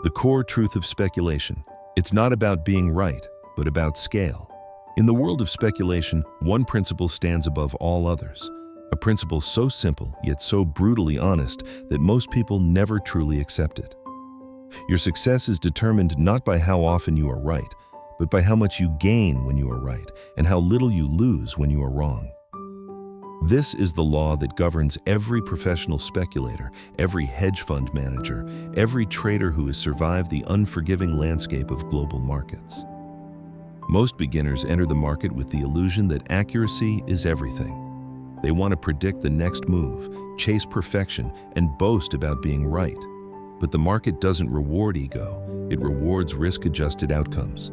The core truth of speculation: it's not about being right, but about scale. In the world of speculation, one principle stands above all others. A principle so simple, yet so brutally honest, that most people never truly accept it. Your success is determined not by how often you are right, but by how much you gain when you are right, and how little you lose when you are wrong. This is the law that governs every professional speculator, every hedge fund manager, every trader who has survived the unforgiving landscape of global markets. Most beginners enter the market with the illusion that accuracy is everything. They want to predict the next move, chase perfection, and boast about being right. But the market doesn't reward ego, it rewards risk-adjusted outcomes.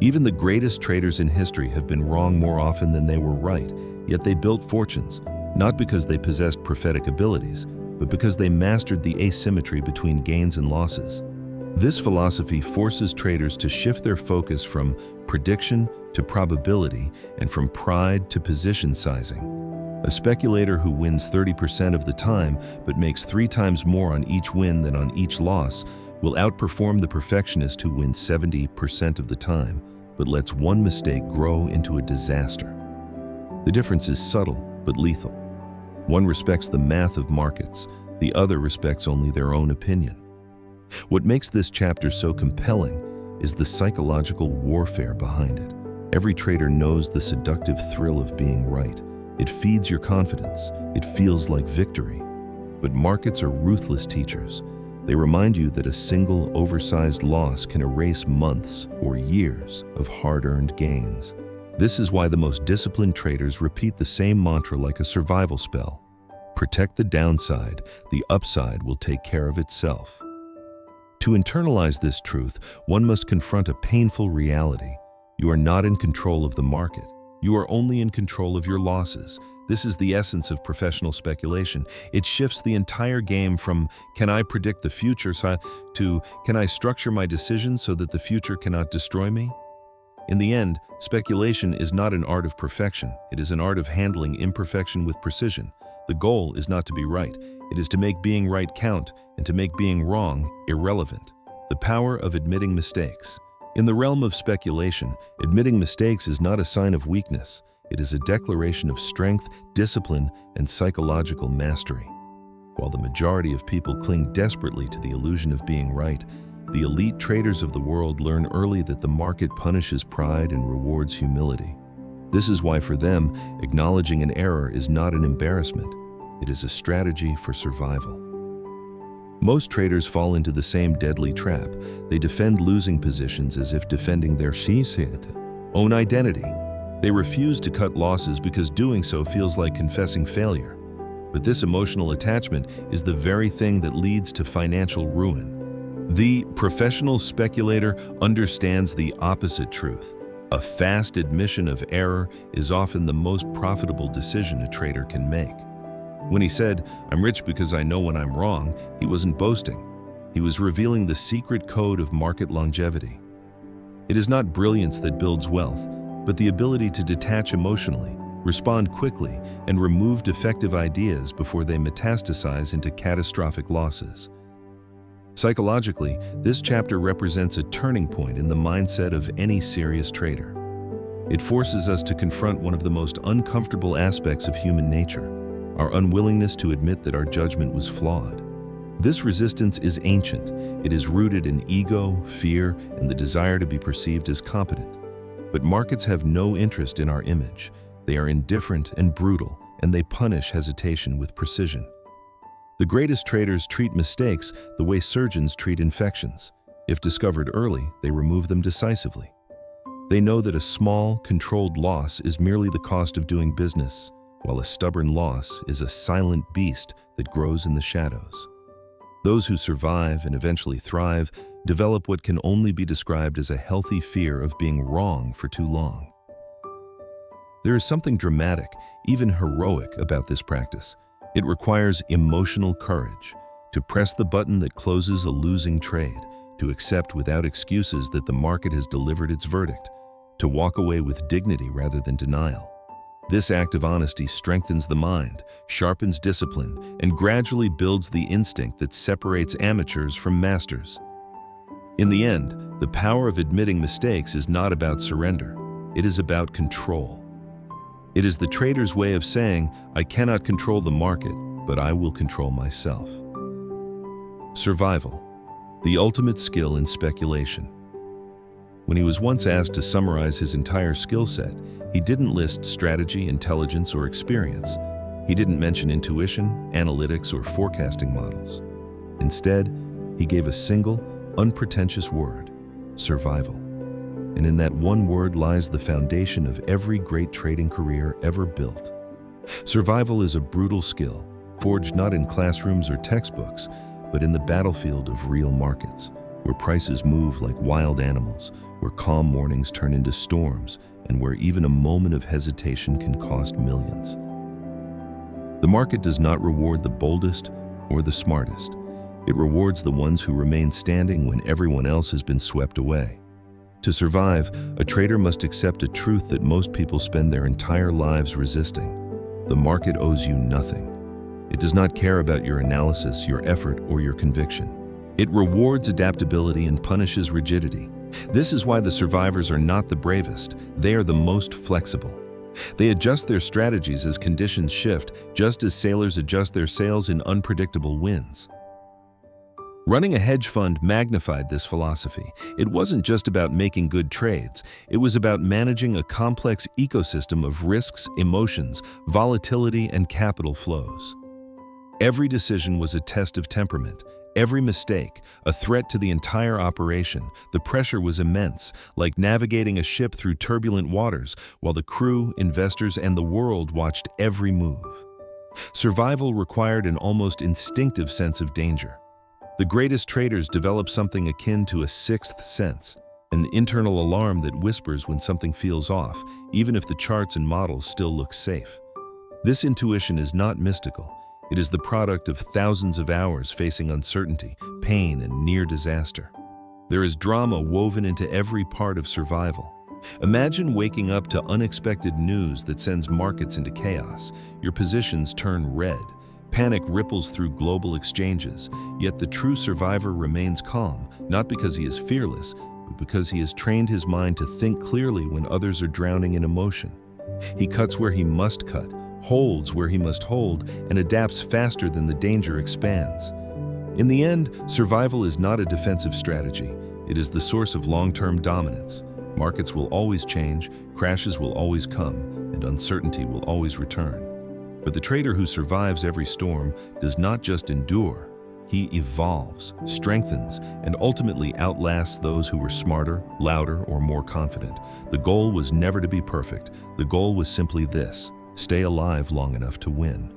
Even the greatest traders in history have been wrong more often than they were right, yet they built fortunes, not because they possessed prophetic abilities, but because they mastered the asymmetry between gains and losses. This philosophy forces traders to shift their focus from prediction to probability and from pride to position sizing. A speculator who wins 30% of the time but makes 3 times more on each win than on each loss will outperform the perfectionist who wins 70% of the time but lets one mistake grow into a disaster. The difference is subtle but lethal. One respects the math of markets, the other respects only their own opinion. What makes this chapter so compelling is the psychological warfare behind it. Every trader knows the seductive thrill of being right. It feeds your confidence. It feels like victory. But markets are ruthless teachers. They remind you that a single oversized loss can erase months or years of hard-earned gains. This is why the most disciplined traders repeat the same mantra like a survival spell. Protect the downside, the upside will take care of itself. To internalize this truth, one must confront a painful reality. You are not in control of the market. You are only in control of your losses. This is the essence of professional speculation. It shifts the entire game from "can I predict the future" to "can I structure my decisions so that the future cannot destroy me?" In the end, speculation is not an art of perfection. It is an art of handling imperfection with precision. The goal is not to be right. It is to make being right count and to make being wrong irrelevant. The power of admitting mistakes. In the realm of speculation, admitting mistakes is not a sign of weakness. It is a declaration of strength, discipline, and psychological mastery. While the majority of people cling desperately to the illusion of being right, the elite traders of the world learn early that the market punishes pride and rewards humility. This is why for them, acknowledging an error is not an embarrassment. It is a strategy for survival. Most traders fall into the same deadly trap. They defend losing positions as if defending their own identity. They refuse to cut losses because doing so feels like confessing failure. But this emotional attachment is the very thing that leads to financial ruin. The professional speculator understands the opposite truth. A fast admission of error is often the most profitable decision a trader can make. When he said, "I'm rich because I know when I'm wrong," he wasn't boasting. He was revealing the secret code of market longevity. It is not brilliance that builds wealth, but the ability to detach emotionally, respond quickly, and remove defective ideas before they metastasize into catastrophic losses. Psychologically, this chapter represents a turning point in the mindset of any serious trader. It forces us to confront one of the most uncomfortable aspects of human nature, our unwillingness to admit that our judgment was flawed. This resistance is ancient. It is rooted in ego, fear, and the desire to be perceived as competent. But markets have no interest in our image. They are indifferent and brutal, and they punish hesitation with precision. The greatest traders treat mistakes the way surgeons treat infections. If discovered early, they remove them decisively. They know that a small, controlled loss is merely the cost of doing business, while a stubborn loss is a silent beast that grows in the shadows. Those who survive and eventually thrive develop what can only be described as a healthy fear of being wrong for too long. There is something dramatic, even heroic, about this practice. It requires emotional courage to press the button that closes a losing trade, to accept without excuses that the market has delivered its verdict, to walk away with dignity rather than denial. This act of honesty strengthens the mind, sharpens discipline, and gradually builds the instinct that separates amateurs from masters. In the end, the power of admitting mistakes is not about surrender. It is about control. It is the trader's way of saying, I cannot control the market, but I will control myself. Survival, the ultimate skill in speculation. When he was once asked to summarize his entire skill set, he didn't list strategy, intelligence, or experience. He didn't mention intuition, analytics, or forecasting models. Instead, he gave a single, unpretentious word: survival. And in that one word lies the foundation of every great trading career ever built. Survival is a brutal skill, forged not in classrooms or textbooks, but in the battlefield of real markets, where prices move like wild animals, where calm mornings turn into storms, and where even a moment of hesitation can cost millions. The market does not reward the boldest or the smartest. It rewards the ones who remain standing when everyone else has been swept away. To survive, a trader must accept a truth that most people spend their entire lives resisting. The market owes you nothing. It does not care about your analysis, your effort, or your conviction. It rewards adaptability and punishes rigidity. This is why the survivors are not the bravest. They are the most flexible. They adjust their strategies as conditions shift, just as sailors adjust their sails in unpredictable winds. Running a hedge fund magnified this philosophy. It wasn't just about making good trades. It was about managing a complex ecosystem of risks, emotions, volatility, and capital flows. Every decision was a test of temperament. Every mistake, a threat to the entire operation. The pressure was immense, like navigating a ship through turbulent waters, while the crew, investors, and the world watched every move. Survival required an almost instinctive sense of danger. The greatest traders develop something akin to a sixth sense, an internal alarm that whispers when something feels off, even if the charts and models still look safe. This intuition is not mystical. It is the product of thousands of hours facing uncertainty, pain, and near disaster. There is drama woven into every part of survival. Imagine waking up to unexpected news that sends markets into chaos. Your positions turn red. Panic ripples through global exchanges, yet the true survivor remains calm, not because he is fearless, but because he has trained his mind to think clearly when others are drowning in emotion. He cuts where he must cut, holds where he must hold, and adapts faster than the danger expands. In the end, survival is not a defensive strategy. It is the source of long-term dominance. Markets will always change, crashes will always come, and uncertainty will always return. But the trader who survives every storm does not just endure. He evolves, strengthens, and ultimately outlasts those who were smarter, louder, or more confident. The goal was never to be perfect. The goal was simply this: stay alive long enough to win.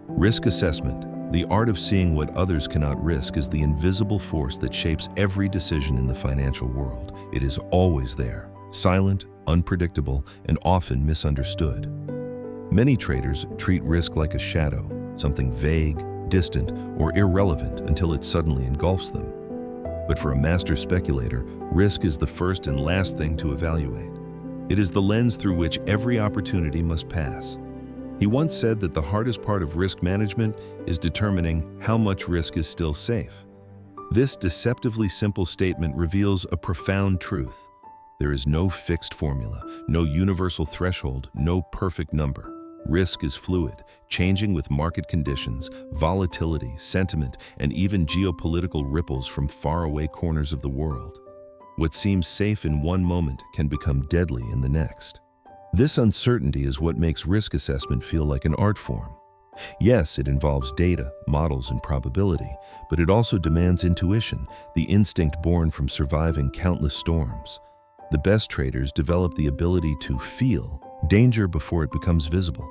Risk assessment, the art of seeing what others cannot risk, is the invisible force that shapes every decision in the financial world. It is always there, silent, unpredictable, and often misunderstood. Many traders treat risk like a shadow, something vague, distant, or irrelevant until it suddenly engulfs them. But for a master speculator, risk is the first and last thing to evaluate. It is the lens through which every opportunity must pass. He once said that the hardest part of risk management is determining how much risk is still safe. This deceptively simple statement reveals a profound truth. There is no fixed formula, no universal threshold, no perfect number. Risk is fluid, changing with market conditions, volatility, sentiment, and even geopolitical ripples from faraway corners of the world. What seems safe in one moment can become deadly in the next. This uncertainty is what makes risk assessment feel like an art form. Yes, it involves data, models, and probability, but it also demands intuition, the instinct born from surviving countless storms. The best traders develop the ability to feel danger before it becomes visible.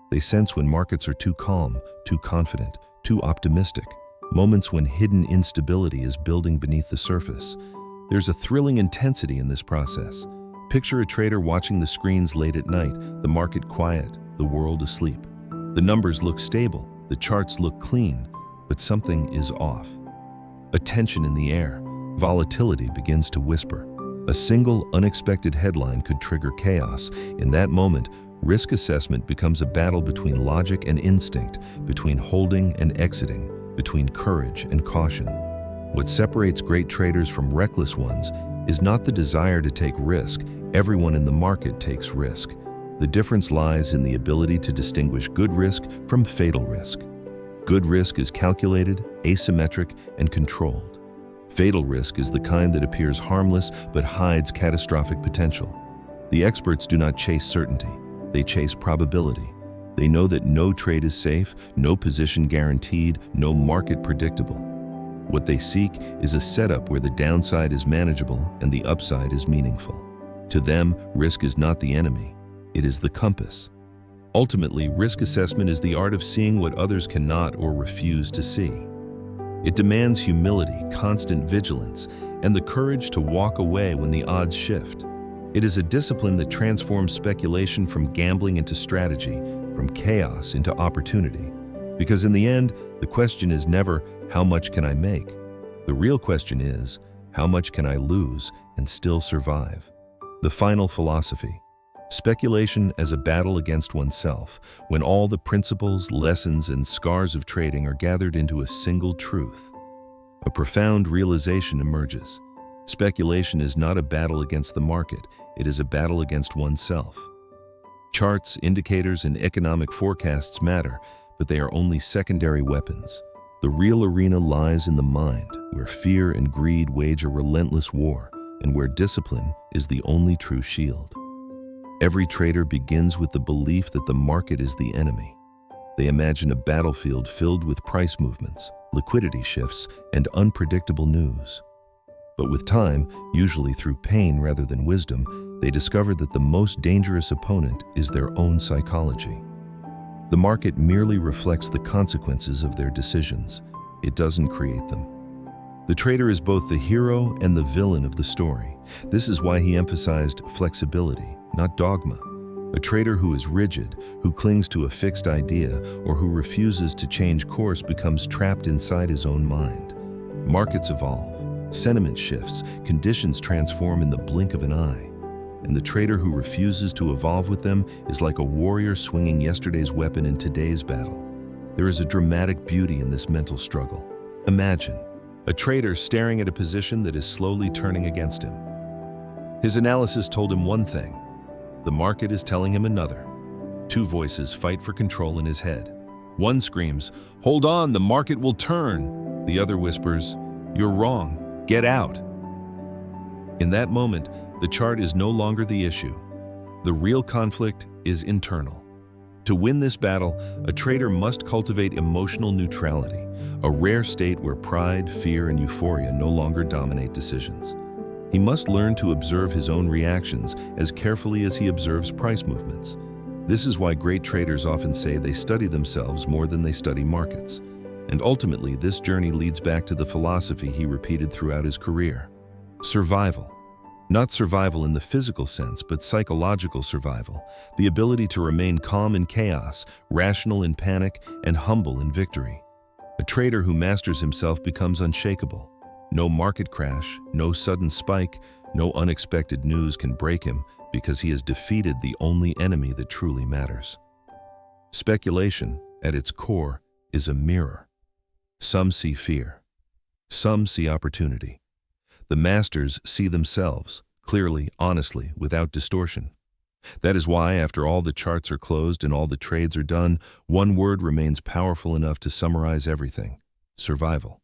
They sense when markets are too calm, too confident, too optimistic, moments when hidden instability is building beneath the surface. There's a thrilling intensity in this process. Picture a trader watching the screens late at night, the market quiet, the world asleep. The numbers look stable, the charts look clean, but something is off. A tension in the air, volatility begins to whisper. A single unexpected headline could trigger chaos. In that moment, risk assessment becomes a battle between logic and instinct, between holding and exiting, between courage and caution. What separates great traders from reckless ones is not the desire to take risk. Everyone in the market takes risk. The difference lies in the ability to distinguish good risk from fatal risk. Good risk is calculated, asymmetric, and controlled. Fatal risk is the kind that appears harmless but hides catastrophic potential. The experts do not chase certainty, they chase probability. They know that no trade is safe, no position guaranteed, no market predictable. What they seek is a setup where the downside is manageable and the upside is meaningful. To them, risk is not the enemy, it is the compass. Ultimately, risk assessment is the art of seeing what others cannot or refuse to see. It demands humility, constant vigilance, and the courage to walk away when the odds shift. It is a discipline that transforms speculation from gambling into strategy, from chaos into opportunity. Because in the end, the question is never, how much can I make? The real question is, how much can I lose and still survive? The final philosophy. Speculation as a battle against oneself, when all the principles, lessons, and scars of trading are gathered into a single truth. A profound realization emerges. Speculation is not a battle against the market, it is a battle against oneself. Charts, indicators, and economic forecasts matter, but they are only secondary weapons. The real arena lies in the mind, where fear and greed wage a relentless war, and where discipline is the only true shield. Every trader begins with the belief that the market is the enemy. They imagine a battlefield filled with price movements, liquidity shifts, and unpredictable news. But with time, usually through pain rather than wisdom, they discover that the most dangerous opponent is their own psychology. The market merely reflects the consequences of their decisions. It doesn't create them. The trader is both the hero and the villain of the story. This is why he emphasized flexibility, not dogma. A trader who is rigid, who clings to a fixed idea, or who refuses to change course becomes trapped inside his own mind. Markets evolve, sentiment shifts, conditions transform in the blink of an eye. And the trader who refuses to evolve with them is like a warrior swinging yesterday's weapon in today's battle. There is a dramatic beauty in this mental struggle. Imagine a trader staring at a position that is slowly turning against him. His analysis told him one thing. The market is telling him another. Two voices fight for control in his head. One screams, "Hold on, the market will turn." The other whispers, "You're wrong, get out." In that moment, the chart is no longer the issue. The real conflict is internal. To win this battle, a trader must cultivate emotional neutrality, a rare state where pride, fear, and euphoria no longer dominate decisions. He must learn to observe his own reactions as carefully as he observes price movements. This is why great traders often say they study themselves more than they study markets. And ultimately, this journey leads back to the philosophy he repeated throughout his career. Survival. Not survival in the physical sense, but psychological survival. The ability to remain calm in chaos, rational in panic, and humble in victory. A trader who masters himself becomes unshakable. No market crash, no sudden spike, no unexpected news can break him because he has defeated the only enemy that truly matters. Speculation, at its core, is a mirror. Some see fear. Some see opportunity. The masters see themselves, clearly, honestly, without distortion. That is why, after all the charts are closed and all the trades are done, one word remains powerful enough to summarize everything: survival.